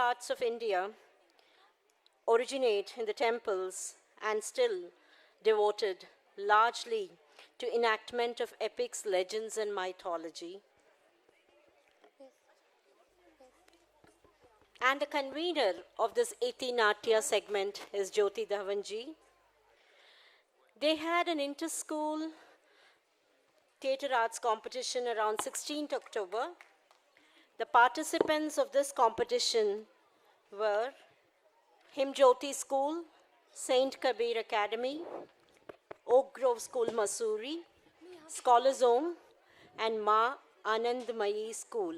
arts of India originate in the temples and still devoted largely to enactment of epics, legends, and mythology. And the convener of this Iti Natya segment is Jyoti Dhawanji. They had an inter-school theatre arts competition around 16th October. The participants of this competition were Himjyoti School, Saint Kabir Academy, Oak Grove School, Mussoorie, Scholars Home, and Ma Anandmayi School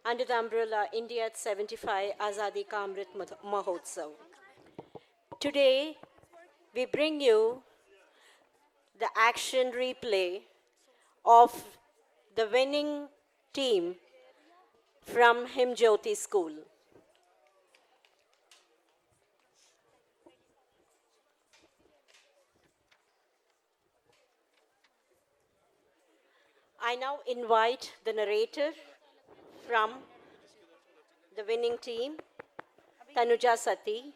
under the umbrella India at 75 Azadi Ka Amrit Mahotsav. Today, we bring you the action replay of the winning team from Himjyoti School. I now invite the narrator from the winning team, Tanuja Sati,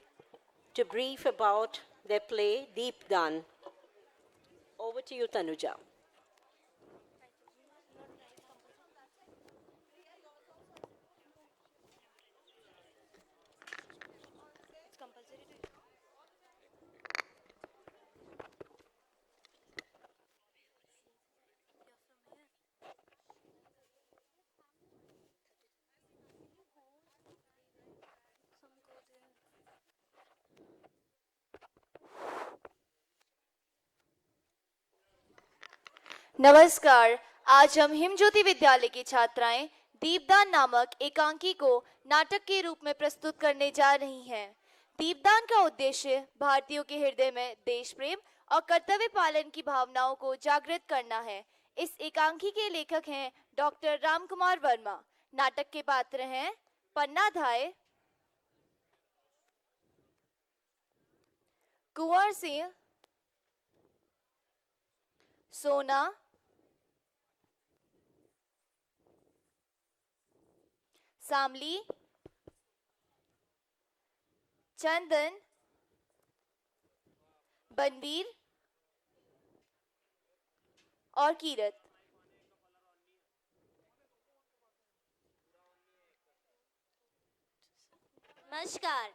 to brief about their play, Deep Dan. Over to you, Tanuja. नमस्कार। आज हम हिमज्योति विद्यालय की छात्राएं दीपदान नामक एकांकी को नाटक के रूप में प्रस्तुत करने जा रही हैं। दीपदान का उद्देश्य भारतीयों के हृदय में देश प्रेम और कर्तव्य पालन की भावनाओं को जागृत करना है। इस एकांकी के लेखक हैं डॉक्टर रामकुमार वर्मा। नाटक के पात्र हैं पन्ना धाय, कुंवर सिंह, सोना, सामली, चंदन, बनवीर और कीरत। नमस्कार।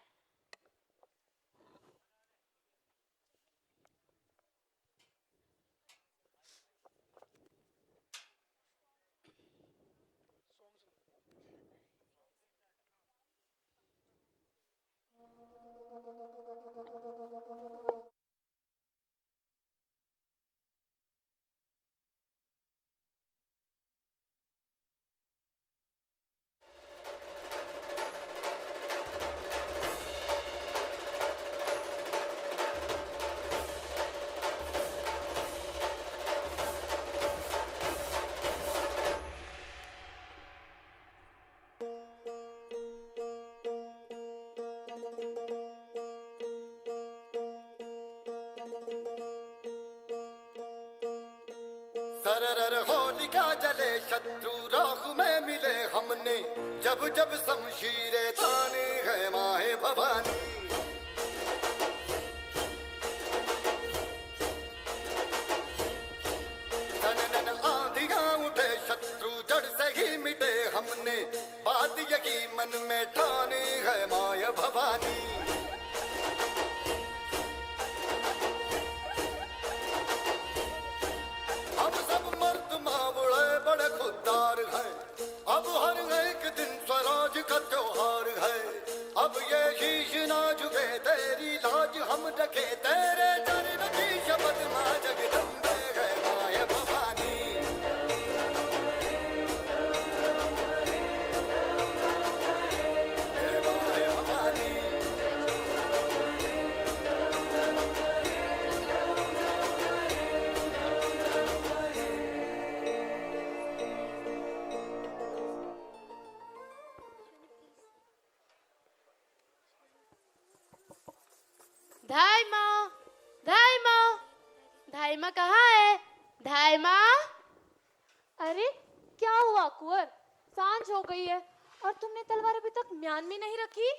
सरर होलिका जले शत्रु राह में मिले हमने, जब जब शमशीरें ताने है माहे भवानी। नन आंधियां उठे शत्रु जड़ से ही मिटे हमने, बात यही मन में ठानी है माया भवानी। अब हर एक दिन स्वराज का त्योहार है, अब ये शीश ना झुके तेरी लाज हम रखे, तेरे चरण की शपथ मां जगदम्बे है माया भवानी। माया भवानी। धाई माँ, धाई माँ, धाई माँ कहाँ है? धाई माँ। अरे क्या हुआ कुंवर? सांझ हो गई है और तुमने तलवार अभी तक म्यान में नहीं रखी?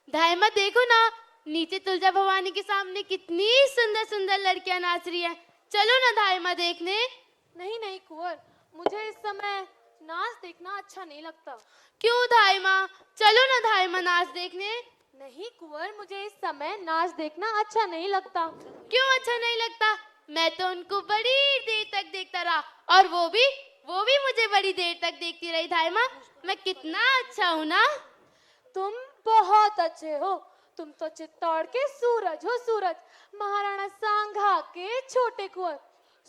धाइमा देखो ना, नीचे तुलजा भवानी के सामने कितनी सुंदर सुंदर लड़कियां नाच रही हैं। चलो ना धाइमा देखने। नहीं नहीं कुंवर, मुझे इस समय नाच देखना अच्छा नहीं लगता। क्यों धाइमा? चलो ना धाइमा नाच देखने। नहीं कुंवर, मुझे इस समय नाच देखना अच्छा नहीं लगता। क्यों अच्छा नहीं लगता? मैं तो उनको बड़ी देर तक देखता रहा, और वो भी मुझे बड़ी देर तक देखती रही। धाइमा, मैं कितना अच्छा हूँ ना। तुम बहुत अच्छे हो। तुम तो चित्तौड़ के सूरज हो, सूरज। महाराणा सांघा के छोटे कुंवर।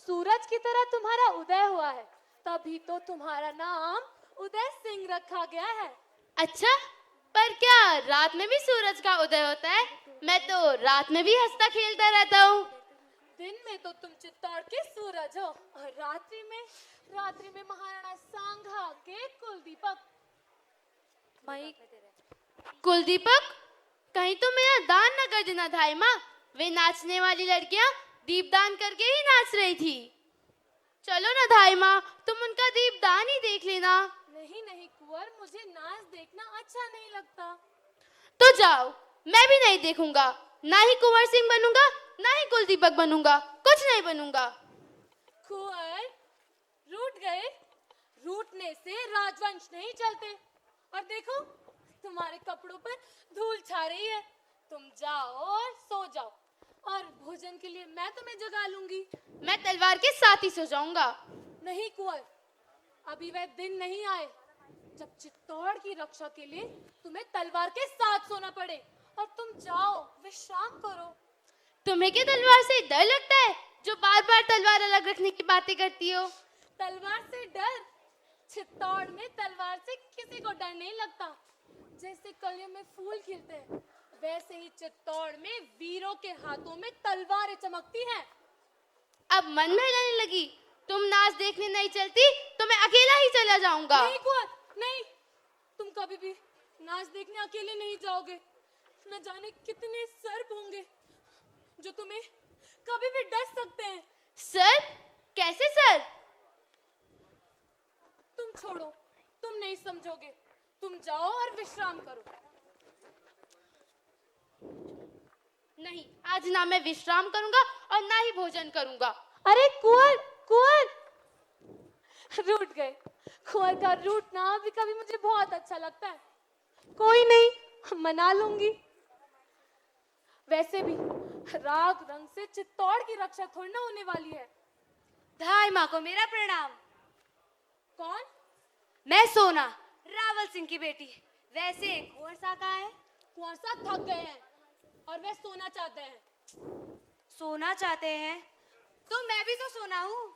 सूरज की तरह तुम्हारा उदय हुआ है, तभी तो तुम्हारा नाम उदय सिंह रखा गया है। अच्छा, पर क्या रात में भी सूरज का उदय होता है? मैं तो रात में भी हंसता खेलता रहता हूँ। दिन में तो तुम चित्तौड़ के सूरज हो, और रात्रि में महाराणा सांघा के कुलदीपक। कुलदीपक, कहीं तो मेरा दान न कर देना धाइमा। वे नाचने वाली लड़कियां दीपदान करके ही नाच रही थी। चलो ना धाइमा, तुम उनका दीपदान ही देख लेना। नहीं नहीं कुंवर, मुझे नाच देखना अच्छा नहीं लगता। तो जाओ, मैं भी नहीं देखूंगा। ना ही कुंवर सिंह बनूंगा, ना ही कुलदीपक बनूंगा, कुछ नहीं बनूंगा। कुंवर, रूठ गए? रूठने से राजवंश नहीं चलते। और देखो, तुम्हारे कपड़ों पर धूल छा रही है। तुम जाओ और सो जाओ, और भोजन के लिए मैं तुम्हें जगा लूंगी। मैं तलवार के साथ ही सो जाऊंगा। नहीं कुंवर, अभी वह दिन नहीं आए जब चित्तौड़ की रक्षा के लिए तुम्हें तलवार के साथ सोना पड़े। और तुम जाओ, विश्राम करो। तुम्हें क्या तलवार से डर लगता है, जो बार बार तलवार अलग रखने की बातें करती हो? तलवार से डर? चित्तौड़ में तलवार से किसी को डर नहीं लगता। जैसे कलियों में फूल खिलते हैं, वैसे ही चित्तौड़ में वीरों के हाथों में तलवारें चमकती हैं। अब मन बहलाने लगी। तुम नाच देखने नहीं चलती तो मैं अकेला ही चला जाऊंगा। नहीं कुंवर, नहीं। तुम कभी भी नाच देखने अकेले नहीं जाओगे। न जाने कितने सर्प होंगे जो तुम्हें कभी भी डस सकते हैं। सर? कैसे सर? तुम छोड़ो, तुम नहीं समझोगे। तुम जाओ और विश्राम करो। नहीं, आज ना मैं विश्राम करूंगा और ना ही भोजन करूंगा। अरे कुंवर, कुंवर, रूठ गए। कुंवर का रूठना भी कभी मुझे बहुत अच्छा लगता है। कोई नहीं, मना लूंगी। वैसे भी राग रंग से चित्तौड़ की रक्षा थोड़ी ना होने वाली है। धाई माँ को मेरा प्रणाम। कौन? मैं सोना, रावल सिंह की बेटी। वैसे कुंवर सा कहाँ है? कुंवर साहब थक गए हैं और वे सोना चाहते हैं। सोना चाहते हैं तो मैं भी तो सोना हूँ।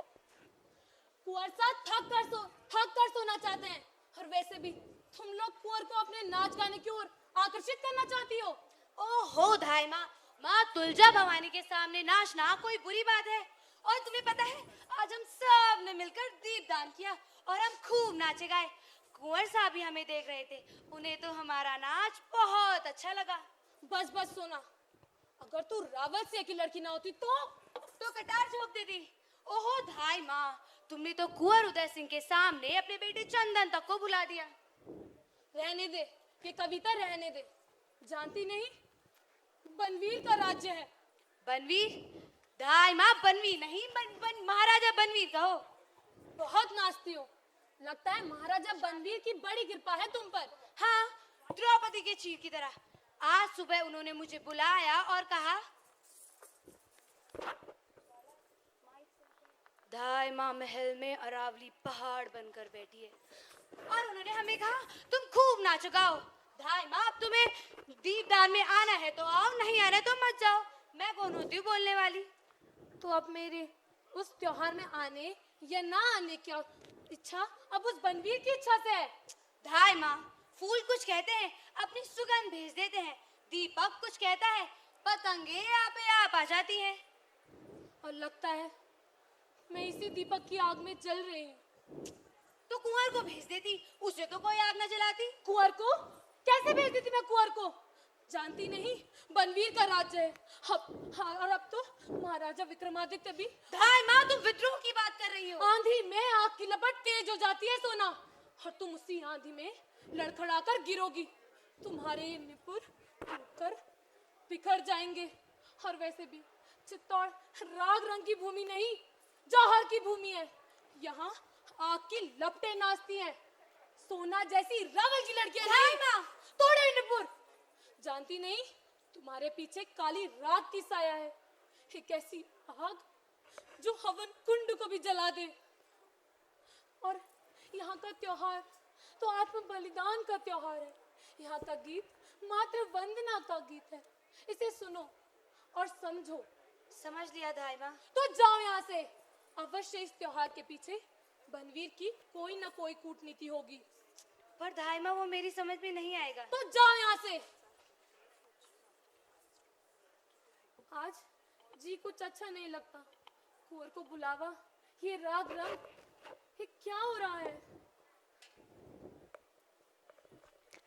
कुंवर साहब थक कर सोना चाहते हैं। और वैसे भी तुम लोग कुंवर को अपने नाच गाने की ओर आकर्षित करना चाहती हो। ओहो धाई माँ, माँ तुलजा भवानी के सामने नाचना कोई बुरी बात है? और तुम्हें पता है, आज हम सब ने मिलकर दीपदान किया और हम खूब नाचे गाए। कुंवर साहब भी हमें देख रहे थे, उन्हें तो हमारा नाच बहुत अच्छा लगा। बस बस सोना, अगर तू रावल सिंह की लड़की ना होती तो कटार झोंक देती। ओहो धाई माँ, तुमने तो कुंवर उदय सिंह के सामने अपने बेटे चंदन तक को बुला दिया। रहने दे, ये कविता रहने दे। जानती नहीं, बनवीर का राज्य है। बनवीर? धाई माँ, बनवीर नहीं, महाराजा बनवीर कहो। बहुत नाचती हो। लगता है महाराजा बनवीर की बड़ी कृपा है तुम पर। हाँ, द्रौपदी के चीर की तरह। आज सुबह उन्होंने मुझे बुलाया और कहा, धाई माँ महल में अरावली पहाड़ बनकर बैठी है। और उन्होंने हमें कहा, तुम खूब नाचो गाओ। धाई माँ, अब तुम्हें दीपदान में आना है तो आओ, नहीं आना है तो मत जाओ। मैं कौन होती हूँ बोलने वाली? तो अब मेरे उस त्योहार में आने या ना आने की इच्छा अब उस बनवीर की इच्छा से है। धाई माँ, फूल कुछ कहते हैं, अपनी सुगंध भेज देते हैं। दीपक कुछ कहता है, पतंगे आप आ जाती हैं। और लगता है मैं इसी दीपक की आग में जल रही हूँ। तो कुंवर को भेज देती, उसे तो कोई आग न जलाती। कुंवर को कैसे भेज देती मैं? कुंवर को जानती नहीं, बनवीर का राज्य है। और अब तो महाराजा विक्रमादित्य भी। धाई माँ, तुम विद्रोह की बात कर रही हो। आंधी में आग की लपट तेज हो जाती है सोना, और तुम उसी आंधी में लड़खड़ाकर गिरोगी। तुम्हारे ये निपुर टूटकर बिखर जाएंगे। और वैसे भी चित्तौड़ राग रंग की भूमि नहीं, जौहर की भूमि है। यहाँ आग की लपटें नाचती हैं। सोना जैसी रावल की लड़कियां नहीं, तोड़े निपुर। जानती नहीं, तुम्हारे पीछे काली रात की साया है, एक ऐसी आग जो हवन कुंड को भी जला दे। और यहाँ का त्योहार तो आत्म बलिदान का त्योहार है। यहाँ का गीत मात्र वंदना का गीत है। इसे सुनो और समझो। समझ लिया धाई माँ। तो जाओ यहाँ से। अवश्य इस त्योहार के पीछे बनवीर की कोई ना कोई कूटनीति होगी। पर धाई माँ वो मेरी समझ में नहीं आएगा। तो जाओ यहाँ से। आज जी कुछ अच्छा नहीं लगता। कुंवर को बुलावा, ये राग रंग, ये क्या हो रहा है?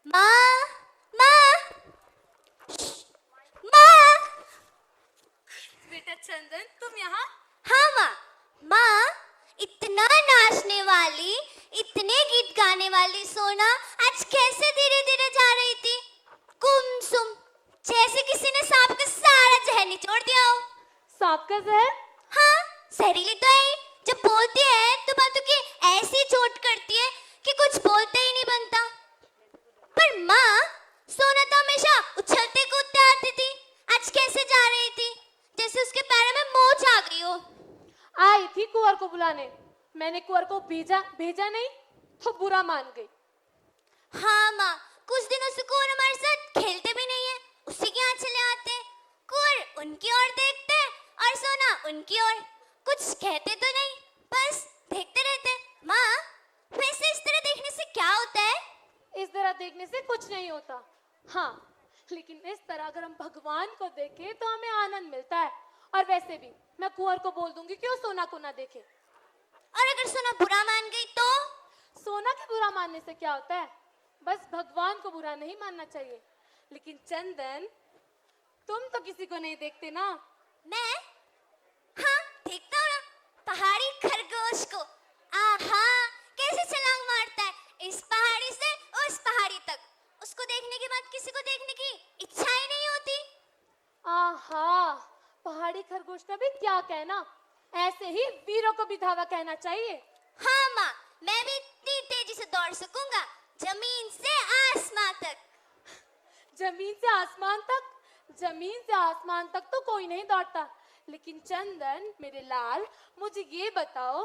माँ, माँ, माँ। बेटा चंदन, तुम यहाँ? हाँ माँ, माँ, इतना नाचने वाली, इतने गीत गाने वाली सोना आज कैसे धीरे धीरे जा रही थी? गुमसुम, जैसे किसी ने सांप का सारा जहर निचोड़ दिया हो। सांप का जहर? हाँ, जहरीली तो है ही। जब बोलती है तो बातों की ऐसी चोट करती है कि कुछ बोलते ही नहीं बनता। पर माँ, सोना तो हमेशा उछलते कूदते आती थी, आज कैसे जा रही थी जैसे उसके पैरों में मोच आ गई हो। आई थी कुंवर को बुलाने। मैंने कुंवर को भेजा नहीं तो बुरा मान गई। हाँ माँ, कुछ दिनों से कुंवर हमारे साथ खेलते भी नहीं है, उसी के यहाँ चले आते हैं। कुंवर उनकी ओर देखते हैं और सोना उनकी ओर, कुछ कहते तो नहीं, बस देखते रहते हैं। माँ, वैसे इस तरह देखने से क्या होता है? इस तरह देखने से कुछ नहीं होता। हाँ, लेकिन इस तरह अगर हम भगवान को देखें तो हमें आनंद मिलता है। और वैसे भी मैं कुंवर को बोल दूंगी कि वो सोना को ना देखे। और अगर सोना बुरा मान गई तो? सोना के बुरा मानने से क्या होता है? बस भगवान को बुरा नहीं मानना चाहिए। लेकिन चंदन, तुम तो किसी को नहीं देखते ना। मैं? हाँ, देखता हूँ ना, पहाड़ी खरगोश को। आहा, कैसे छलांग मारता है इस पहाड़ी से उस पहाड़ी तक। उसको देखने के बाद किसी को देखने की इच्छा ही नहीं होती। आहा, पहाड़ी खरगोश का भी क्या कहना। ऐसे ही वीरों को भी धावा कहना चाहिए। हाँ माँ, मैं भी इतनी तेजी से दौड़ सकूंगा, जमीन से आसमान तक। जमीन से आसमान तक? जमीन से आसमान तक तो कोई नहीं दौड़ता। लेकिन चंदन मेरे लाल, मुझे ये बताओ,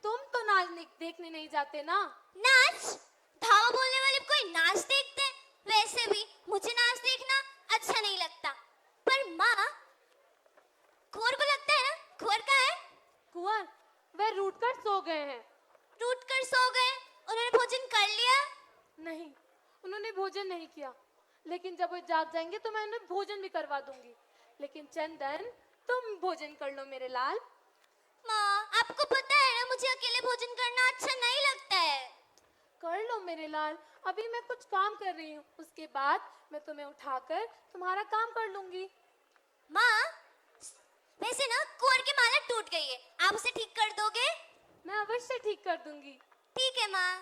तुम तो नाच देखने नहीं जाते ना? नाच? धावा बोलने वाले कोई नाच देखते हैं? वैसे भी मुझे नाच देखना अच्छा नहीं लगता। पर माँ, कुंवर को लगता है ना, कुंवर का है? कुंवर, वे रूठ कर सो गए हैं। टूट कर सो गए? उन्होंने भोजन कर लिया? नहीं, उन्होंने भोजन नहीं किया। लेकिन जब वो जाग जाएंगे तो मैं उन्हें भोजन भी करवा दूंगी। लेकिन चंदन, तुम भोजन कर लो मेरे लाल। माँ, आपको पता है ना, मुझे अकेले भोजन करना अच्छा नहीं लगता है। कर लो मेरे लाल, अभी मैं कुछ काम कर रही हूँ, उसके बाद मैं तुम्हें उठाकर तुम्हारा काम कर लूंगी। माँ, वैसे ना कुंवर की माला टूट गई है, आप उसे ठीक कर दोगे? मैं अवश्य ठीक कर दूंगी। ठीक है माँ।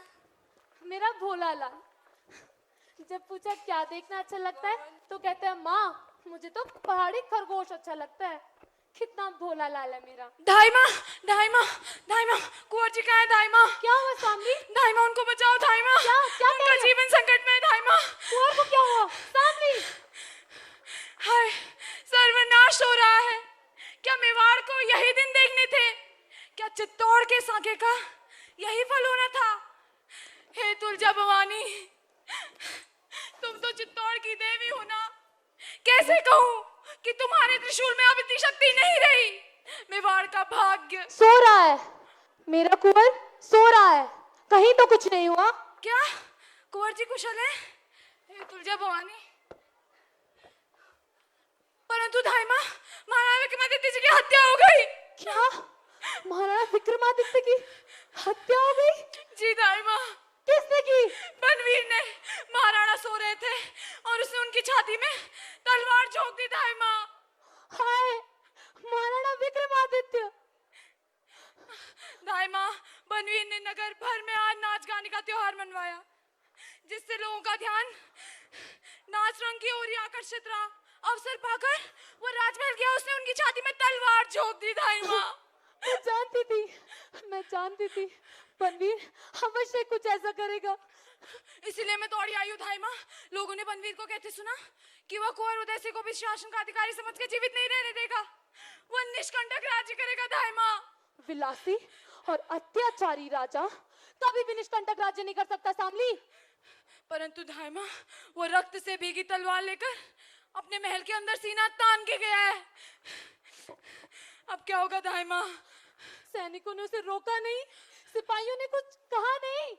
मेरा भोला लाल, जब पूछा क्या देखना अच्छा लगता है तो कहता है माँ, मुझे तो पहाड़ी खरगोश अच्छा लगता है। कितना भोला लाल है मेरा। धाई माँ, धाई माँ, धाई माँ, कुंवर जी कहाँ है धाई माँ? क्या हुआ सामने? धाई माँ, उनको बचाओ धाई माँ। क्या क्या कह उनका रहे हो? जीवन संकट में है धाई माँ। कुंवर को क्या हुआ? सामने? हाय, सर्वनाश हो रहा है। क्या मेवाड़ को यही दिन देखने थे? क्या चित्तौड़ के साके का यही फल होना था? हे तुलजा भवानी, तुम तो चित्तौड़ की देवी हो ना। कैसे कहूँ कि तुम्हारे त्रिशूल में अब इतनी शक्ति नहीं रही। मेवाड़ का भाग्य सो रहा है, मेरा कुंवर सो रहा है, कहीं तो कुछ नहीं हुआ। क्या कुंवर जी कुशल है? हे तुलजा भवानी, परंतु धाई माँ, महाराणा विक्रमादित्य जी की हत्या हो गई। क्या? महाराणा विक्रमादित्य की हत्या हो गई? जी धाई माँ। किसने की? बनवीर ने। महाराणा सो रहे थे और उसने उनकी छाती में तलवार झोंक दी धाई माँ। हाय, महाराणा विक्रमादित्य। धाई माँ, बनवीर ने नगर भर में आज नाच गाने का त्योहार मनवाया। जिससे लोगों का ध्यान नाच रंग की ओर ही आकर्षित रहा। अवसर पाकर वो राजमहल गया, उसने उनकी छाती में तलवार झोंक दी दाई माँ। मैं जानती थी बनवीर अवश्य कुछ ऐसा करेगा। इसीलिए मैं दौड़ी आई हूँ दाई माँ। लोगों ने बनवीर को कहते सुना कि वह कुंवर उदयसिंह को भी शासन का अधिकारी समझ के जीवित नहीं रहने देगा, वह निष्कंटक राज्य करेगा दाई माँ। विलासी और अत्याचारी राजा कभी भी निष्कंटक राज्य नहीं कर सकता सामली। परंतु दाई माँ, वो रक्त से भीगी तलवार लेकर अपने महल के अंदर सीना तान के गया है। अब क्या होगा दाई माँ? सैनिकों ने उसे रोका नहीं, सिपाहियों ने कुछ कहा नहीं।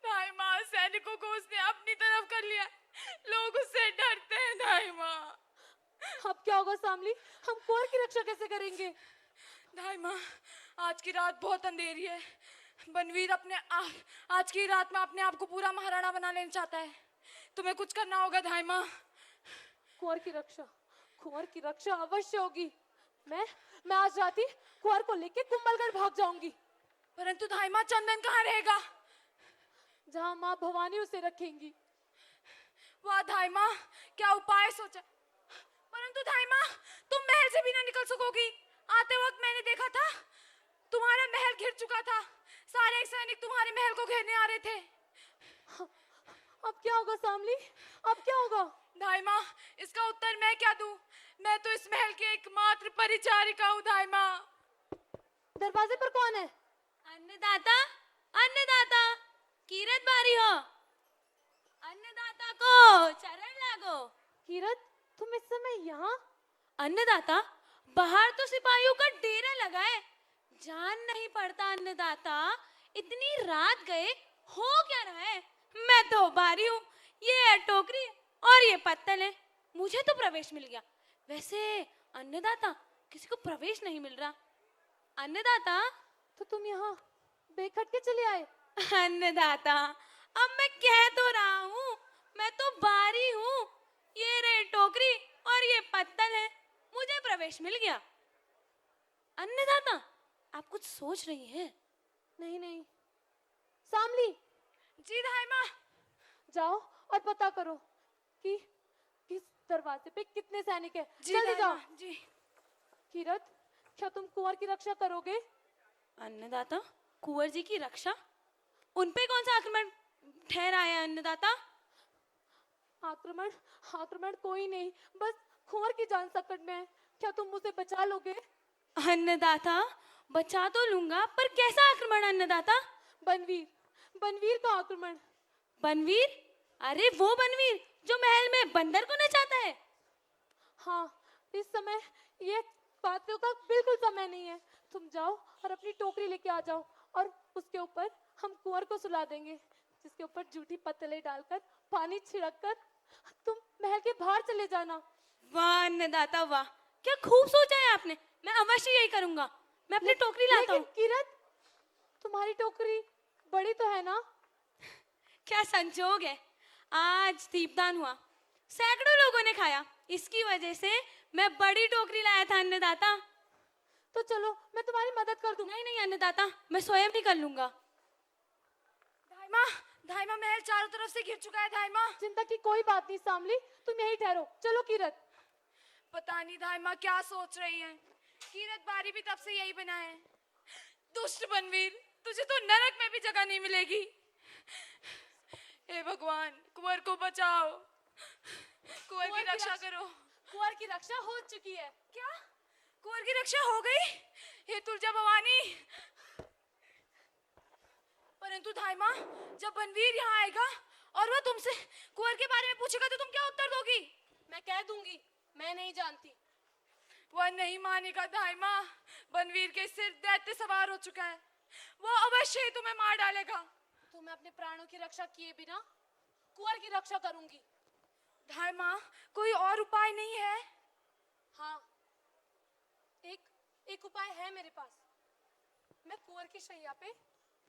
दाई माँ, सैनिकों को उसने अपनी तरफ कर लिया, लोग उससे डरते हैं दाई माँ। अब क्या होगा सामली, हम कुंवर की रक्षा कैसे करेंगे? दाई माँ, आज की रात बहुत अंधेरी है। बनवीर आज की रात में अपने आप को पूरा महाराणा बना लेना चाहता है। तुम्हें कुछ करना होगा दाई माँ। कुंवर की रक्षा अवश्य होगी। मैं आज रात ही कुंवर को लेके कुंभलगढ़ भाग जाऊंगी। परंतु दाई माँ, चंदन कहाँ रहेगा? जहाँ माँ भवानी उसे रखेंगी। वाह दाई माँ, क्या उपाय सोचा। परंतु दाई माँ, तुम महल से भी ना निकल सकोगी। आते वक्त मैंने देखा था तुम्हारा महल घिर चुका था, सारे सैनिक तुम्हारे महल को घेरने आ रहे थे। अब क्या होगा सामली, अब क्या होगा? दाई माँ, इसका उत्तर मैं क्या दूं? मैं तो इस महल की एकमात्र परिचारिका हूँ दाई माँ। दरवाजे पर कौन है? अन्नदाता, अन्नदाता, कीरत बारी हो। अन्नदाता को चरण लागो। कीरत, तुम इस समय यहाँ? अन्नदाता, बाहर तो सिपाहियों का डेरा लगा है, जान नहीं पड़ता। अन्नदाता, इतनी रात गए हो क्या रहा है? मैं तो बारी हूँ, ये है टोकरी और ये पत्तल है, मुझे तो प्रवेश मिल गया। वैसे अन्नदाता, किसी को प्रवेश नहीं मिल रहा। अन्नदाता, तो तुम यहाँ बेखटके चले आए? अन्नदाता, अब मैं कह तो रहा हूँ, मैं तो बारी हूँ। ये रही टोकरी और ये पत्तल है, मुझे प्रवेश मिल गया। अन्नदाता, आप कुछ सोच रही हैं? नहीं। सामली, जी दाई माँ। जाओ और पता करो कि किस दरवाजे पे कितने सैनिक हैं। जी जल्दी दाई जाओ। माँ, जी। कीरत, क्या तुम कुंवर की रक्षा करोगे? अन्नदाता, कुंवर जी की रक्षा? उन पे कौन सा आक्रमण ठहरा है अन्नदाता? आक्रमण कोई नहीं, बस कुंवर की जान संकट में है। क्या तुम उसे बचा लोगे? अन्नदाता, बचा तो लूंगा, पर कैसा आक्रमण अन्नदाता? बनवीर का आक्रमण। बनवीर? अरे वो बनवीर जो महल में बंदर को नचाता है? हाँ, इस समय ये बातों का बिल्कुल समय नहीं है। तुम जाओ और अपनी टोकरी लेके आ जाओ और उसके ऊपर हम कुंवर को सुला देंगे, जिसके ऊपर जूठी पत्तलें डालकर पानी छिड़ककर तुम महल के बाहर चले जाना। वाह अन्नदाता वाह, क्या खूब सोचा है आपने। मैं अवश्य यही करूंगा। मैं अपनी टोकरी लाता हूँ। कीरत, तुम्हारी टोकरी बड़ी तो है ना? क्या संजोग है, आज दीपदान हुआ, सैकड़ों लोगों ने खाया, इसकी वजह से मैं बड़ी टोकरी लाया था अन्नदाता। तो चलो मैं तुम्हारी मदद कर दूं। नहीं अन्नदाता, मैं स्वयं ही कर लूंगा। दाई माँ, महल चारों तरफ से घिर चुका है दाई माँ। चिंता की कोई बात नहीं सामली, तुम यहीं ठहरो। चलो कीरत। पता नहीं दाई माँ क्या सोच रही है। कीरत बारी भी तब से यही बना है। दुष्ट बनवीर, तुझे तो नरक में भी जगह नहीं मिलेगी। हे भगवान, कुंवर को बचाओ, कुंवर की रक्षा करो। कुंवर की रक्षा हो चुकी है। क्या? कुंवर की रक्षा हो गई? हे तुलजा भवानी। परंतु दाई माँ, जब बनवीर यहाँ आएगा और वह तुमसे कुंवर के बारे में पूछेगा तो तुम क्या उत्तर दोगी? मैं कह दूंगी, मैं नहीं जानती। वह नहीं मानेगा दाई माँ। बनवीर के सिर दैत्य सवार हो चुका है, वो अवश्य ही तुम्हें मार डालेगा। तो मैं अपने प्राणों की रक्षा किए बिना कुंवर की रक्षा करूंगी। दाई माँ, कोई और उपाय नहीं है? हाँ, एक उपाय है मेरे पास। मैं कुंवर की शैया पे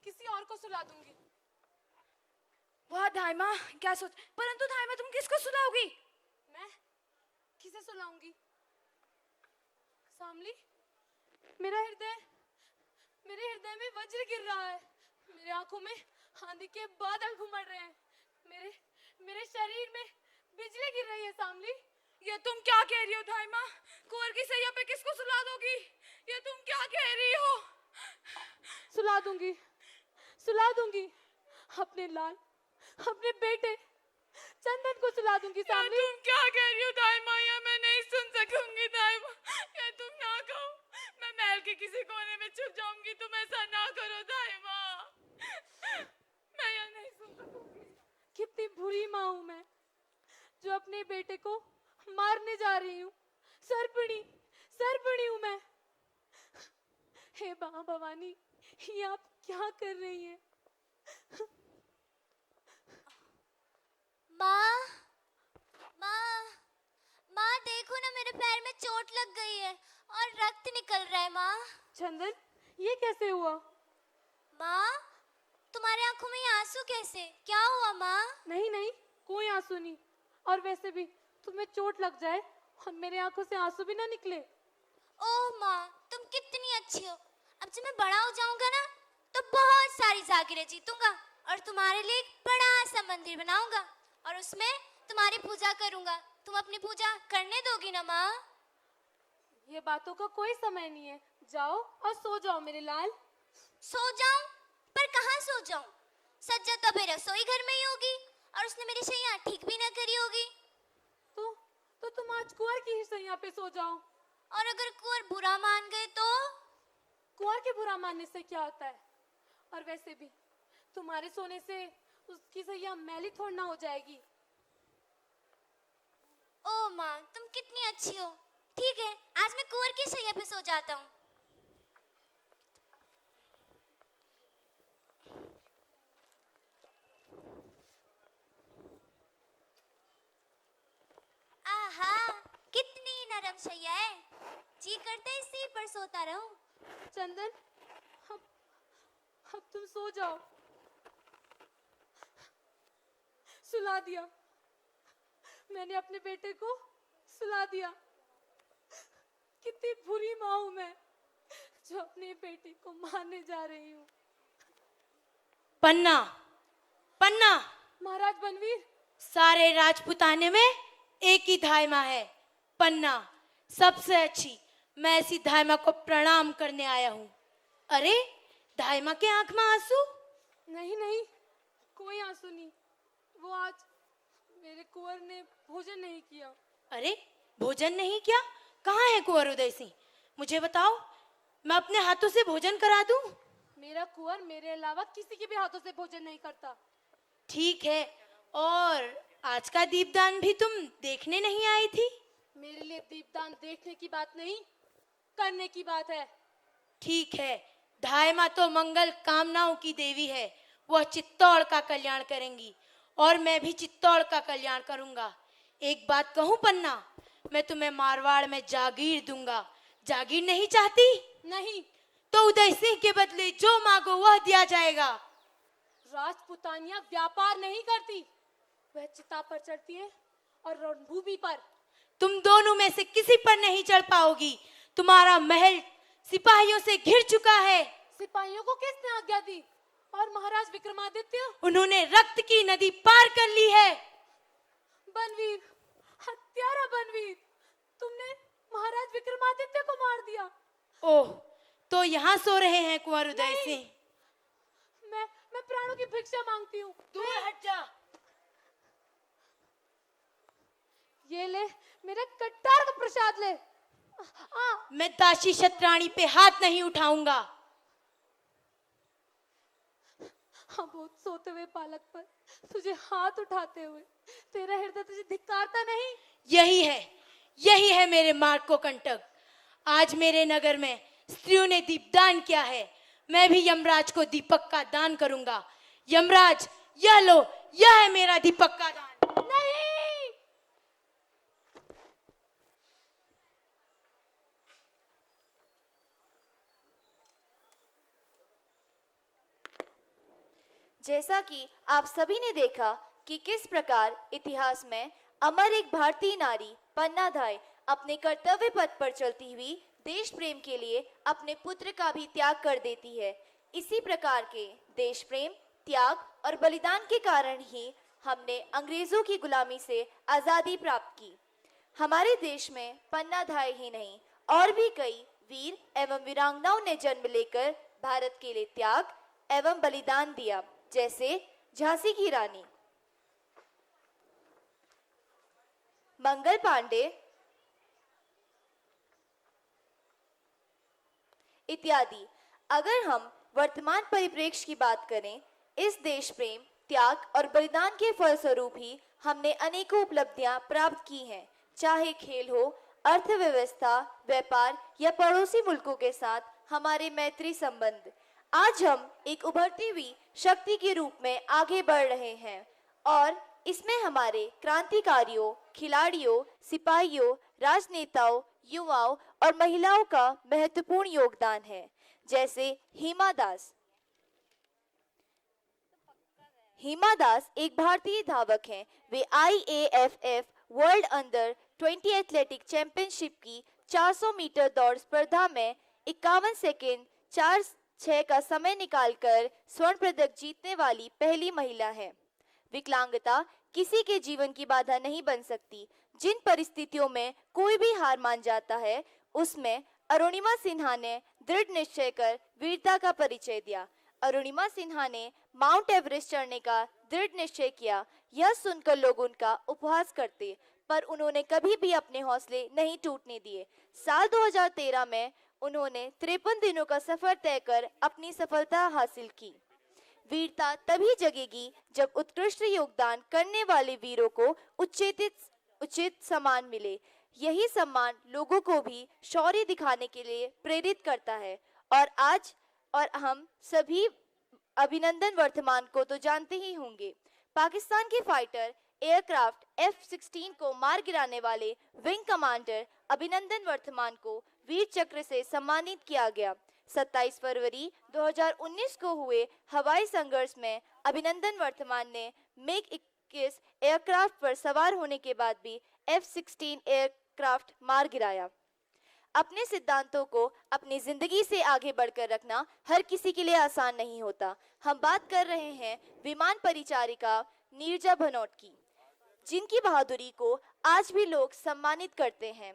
किसी और को सुला दूंगी। वाह दाई माँ, क्या सोच। परंतु दाई माँ, तुम किसको सुलाओगी? मैं किसे सुलाऊंगी? सामली, मेरे हृदय में वज्र गिर रहा है, मेरे आंखों में आंधी के बादल घुमड़ रहे हैं। मेरे मेरे शरीर में बिजली गिर रही है सामली। ये तुम क्या कह रही हो धाई माँ? कुंवर की सैया पे किसको सुला दोगी? ये तुम क्या कह रही हो? सुला दूंगी अपने लाल, अपने बेटे चंदन को सुला दूंगी ये सामली। तुम क्या कह रही हो धाई माँ? ये मैं नहीं सुन सकूंगी धाई माँ। ये तुम ना कहो। मैं महल के किसी कोने में छुप जाऊंगी। तुम ऐसा ना करो धाई माँ। मैं ये नहीं सुन सकूंगी। कितनी बुरी माँ हूं मैं, जो अपने बेटे को मारने जा रही हूँ। सरपणी हूं मैं। हे माँ भवानी, ये आप क्या कर रही हैं? माँ, माँ देखो ना, मेरे पैर में चोट लग गई है और रक्त निकल रहा है। माँ, चंदन, ये कैसे हुआ? माँ, तुम्हारे आंखों में ये आंसू कैसे? क्या हुआ माँ? नहीं, कोई आंसू नहीं। और वैसे भी तुम्हें चोट लग जाए और मेरे आंखों से आंसू भी ना निकले। ओह माँ, तुम कितनी अच्छी हो। अब जब मैं बड़ा हो जाऊंगा ना, तो बहुत सारी जागीरें जीतूंगा और तुम्हारे लिए एक बड़ा सा मंदिर बनाऊंगा और उसमें तुम्हारी पूजा करूंगा। तुम अपनी पूजा करने दोगी ना माँ? ये बातों का कोई समय नहीं है। जाओ और सो जाओ मेरे लाल। सो जाऊं? पर कहाँ सो जाऊं? सज्जा तो अभी रसोई घर में ही होगी और उसने मेरी शैया ठीक भी ना करी होगी। तो तुम आज कुंवर की ही सैया पे सो जाओ। और अगर कुंवर बुरा मान गए तो? कुंवर के बुरा मानने से क्या होता है? और वैसे भी तुम्हारे सोने से उसकी सैया मैली थोड़ी ना हो जाएगी। ओ माँ, तुम कितनी अच्छी हो। ठीक है, आज मैं कुंवर की सैया पे सो जाता हूँ। आहा, कितनी नरम सैया है। जी करते है इसी पर सोता रहूं। चंदन, अब तुम सो जाओ। सुला दिया, मैंने अपने बेटे को सुला दिया। कितनी बुरी माँ हूं मैं, जो अपने बेटे को मारने जा रही हूँ। पन्ना, पन्ना, महाराज बनवीर, सारे राजपुताने में एक ही धायमा है, पन्ना, सबसे अच्छी। मैं ऐसी धायमा को प्रणाम करने आया हूँ। अरे, धायमा के आंख में आंसू? नहीं, कोई आंसू नहीं। वो आज मेरे कुंवर ने भोजन नहीं किया। अरे, भोजन नहीं किया? कहाँ है कुंवर उदय सिंह? मुझे बताओ, मैं अपने हाथों से भोजन करा दूं। मेरा कुंवर मेरे अलावा किसी के भी हाथों से भोजन नहीं करता। ठीक है, और आज का दीपदान भी तुम देखने नहीं आई थी? मेरे लिए दीपदान देखने की बात नहीं, करने की बात है। ठीक है, धायमा तो मंगल कामनाओं की देवी है। वह चित्तौड़ का कल्याण करेंगी और मैं भी चित्तौड़ का कल्याण करूंगा। एक बात कहूं पन्ना, मैं तुम्हें मारवाड़ में जागीर दूंगा। जागीर नहीं चाहती? नहीं। तो उदय सिंह के बदले जो मांगो वह दिया जाएगा। राजपुतानियां व्यापार नहीं करती, वह चिता पर चढ़ती है और रणभूमि पर। तुम दोनों में से किसी पर नहीं चढ़ पाओगी। तुम्हारा महल सिपाहियों से घिर चुका है। सिपाहियों को किसने आज्ञा दी? और महाराज विक्रमादित्य? उन्होंने रक्त की नदी पार कर ली है। बनवीर, हत्यारा बनवीर, तुमने महाराज विक्रमादित्य को मार दिया। ओह, तो यहाँ सो रहे हैं कुंवर उदय सिंह? मैं प्राणों की भिक्षा मांगती हूँ। दूर हट जा। ये ले, मेरे कट्टार का प्रसाद ले। मैं दासी शतरानी पे हाथ नहीं उठाऊंगा। हाँ, बहुत सोते हुए बालक पर तुझे हाथ उठाते हुए तेरा हृदय तुझे धिक्कारता नहीं? यही है मेरे मार्ग को कंटक। आज मेरे नगर में स्त्रियों ने दीपदान किया है। मैं भी यमराज को दीपक का दान करूंगा। यमराज, यह लो, यह है मेरा दीपक का दान। नहीं। जैसा कि आप सभी ने देखा कि किस प्रकार इतिहास में अमर एक भारतीय नारी पन्ना धाय अपने कर्तव्य पथ पर चलती हुई देश प्रेम के लिए अपने पुत्र का भी त्याग कर देती है। इसी प्रकार के देश प्रेम, त्याग और बलिदान के कारण ही हमने अंग्रेजों की गुलामी से आजादी प्राप्त की। हमारे देश में पन्ना धाय ही नहीं और भी कई वीर एवं वीरांगनाओं ने जन्म लेकर भारत के लिए त्याग एवं बलिदान दिया, जैसे झांसी की रानी मंगल पांडे इत्यादि। अगर हम वर्तमान परिप्रेक्ष्य की बात करें, इस देश प्रेम, त्याग और बलिदान के फलस्वरूप ही हमने अनेकों उपलब्धियां प्राप्त की हैं, चाहे खेल हो, अर्थव्यवस्था, व्यापार या पड़ोसी मुल्कों के साथ हमारे मैत्री संबंध। आज हम एक उभरती हुई शक्ति के रूप में आगे बढ़ रहे हैं और इसमें हमारे क्रांतिकारियों, खिलाड़ियों, सिपाहियों, राजनेताओं, युवाओं और महिलाओं का महत्वपूर्ण योगदान है, जैसे हिमा दास। हिमा दास एक भारतीय धावक हैं। वे IAFF world under 20 athletic championship की 400 मीटर दौड़ स्पर्धा में 51 सेकेंड 4-6 का समय निकालकर स्वर्ण पदक जीतने वाली पहली महिला है। विकलांगता किसी के जीवन की बाधा नहीं बन सकती। जिन परिस्थितियों में कोई भी हार मान जाता है, उसमें अरुणिमा सिन्हा ने दृढ़ निश्चय कर वीरता का परिचय दिया। अरुणिमा सिन्हा ने माउंट एवरेस्ट चढ़ने का दृढ़ निश्चय किया। यह सुनकर लोग उनका उपहास करते, पर उन्होंने कभी भी अपने हौसले नहीं टूटने दिए। साल 2013 में उन्होंने 53 दिनों का सफर तय कर अपनी सफलता हासिल की। वीरता तभी जगेगी जब उत्कृष्ट योगदान करने वाले वीरों को उचित सम्मान मिले। यही सम्मान लोगों को भी शौर्य दिखाने के लिए प्रेरित करता है। और हम सभी अभिनंदन वर्तमान को तो जानते ही होंगे। पाकिस्तान के फाइटर एयरक्राफ्ट F-16 को मार गिराने वाले विंग कमांडर अभिनंदन वर्तमान को वीर चक्र से सम्मानित किया गया। 27 फरवरी 2019 को हुए हवाई संघर्ष में अभिनंदन वर्तमान ने MiG-21 एयरक्राफ्ट पर सवार होने के बाद भी F-16 एयरक्राफ्ट मार गिराया। अपने सिद्धांतों को अपनी जिंदगी से आगे बढ़कर रखना हर किसी के लिए आसान नहीं होता। हम बात कर रहे हैं विमान परिचारिका नीरजा भनोट की, जिनकी बहादुरी को आज भी लोग सम्मानित करते हैं।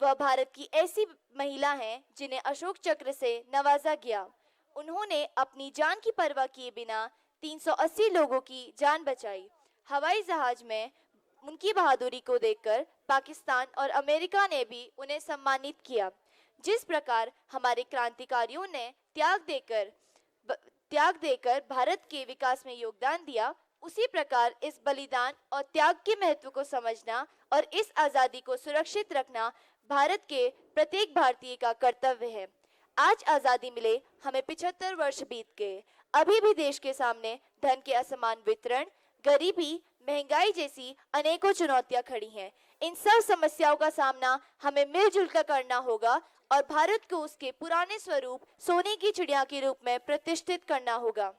वह भारत की ऐसी महिला हैं जिन्हें अशोक चक्र से नवाजा गया। उन्होंने अपनी जान की परवाह किए बिना 380 लोगों की जान बचाई। हवाई जहाज में उनकी बहादुरी को देखकर पाकिस्तान और अमेरिका ने भी उन्हें सम्मानित किया। जिस प्रकार हमारे क्रांतिकारियों ने त्याग देकर भारत के विकास में योगदान दिया, उसी प्रकार इस बलिदान और त्याग के महत्व को समझना और इस आज़ादी को सुरक्षित रखना भारत के प्रत्येक भारतीय का कर्तव्य है। आज आज़ादी मिले हमें 75 वर्ष बीत गए। अभी भी देश के सामने धन के असमान वितरण, गरीबी, महंगाई जैसी अनेकों चुनौतियां खड़ी हैं। इन सब समस्याओं का सामना हमें मिलजुल कर करना होगा और भारत को उसके पुराने स्वरूप सोने की चिड़िया के रूप में प्रतिष्ठित करना होगा।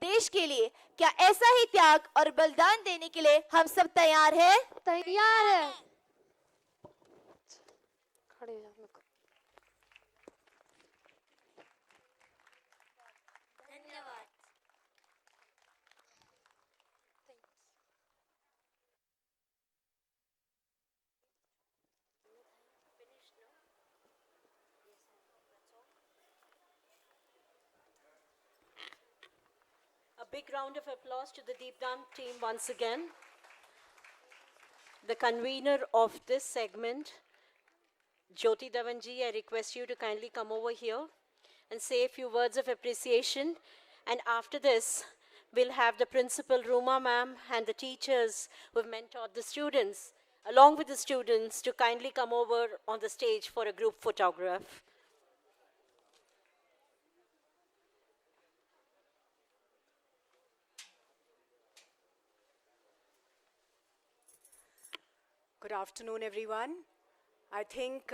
देश के लिए क्या ऐसा ही त्याग और बलिदान देने के लिए हम सब तैयार हैं? तैयार है। A big round of applause to the Deepdan team once again. The convener of this segment, Jyoti Dhawanji, I request you to kindly come over here and say a few words of appreciation. And after this, we'll have the principal, Ruma ma'am, and the teachers who have mentored the students, along with the students, to kindly come over on the stage for a group photograph. Good afternoon, everyone. I think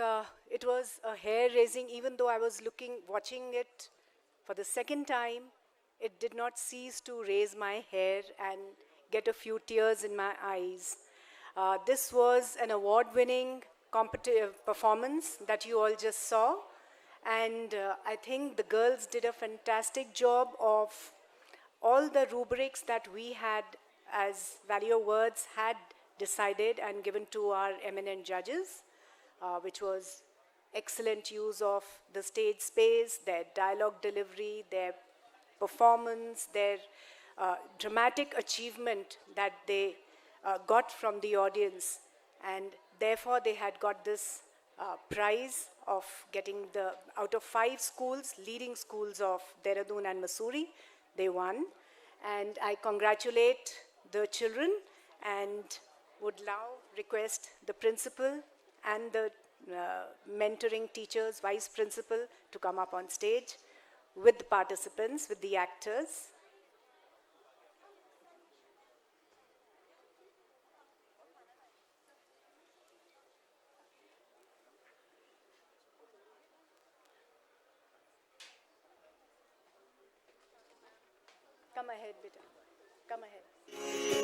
it was a hair-raising, even though I was watching it for the second time, it did not cease to raise my hair and get a few tears in my eyes. This was an award-winning performance that you all just saw. And I think the girls did a fantastic job of all the rubrics that we had as Value Words had decided and given to our eminent judges, which was excellent use of the stage space, their dialogue delivery, their performance, their dramatic achievement that they got from the audience. And therefore, they had got this prize of getting out of 5 schools, leading schools of Dehradun and Mussoorie, they won. And I congratulate the children and would now request the principal and the mentoring teachers, vice principal, to come up on stage with the participants, with the actors. Come ahead, beta. Come ahead.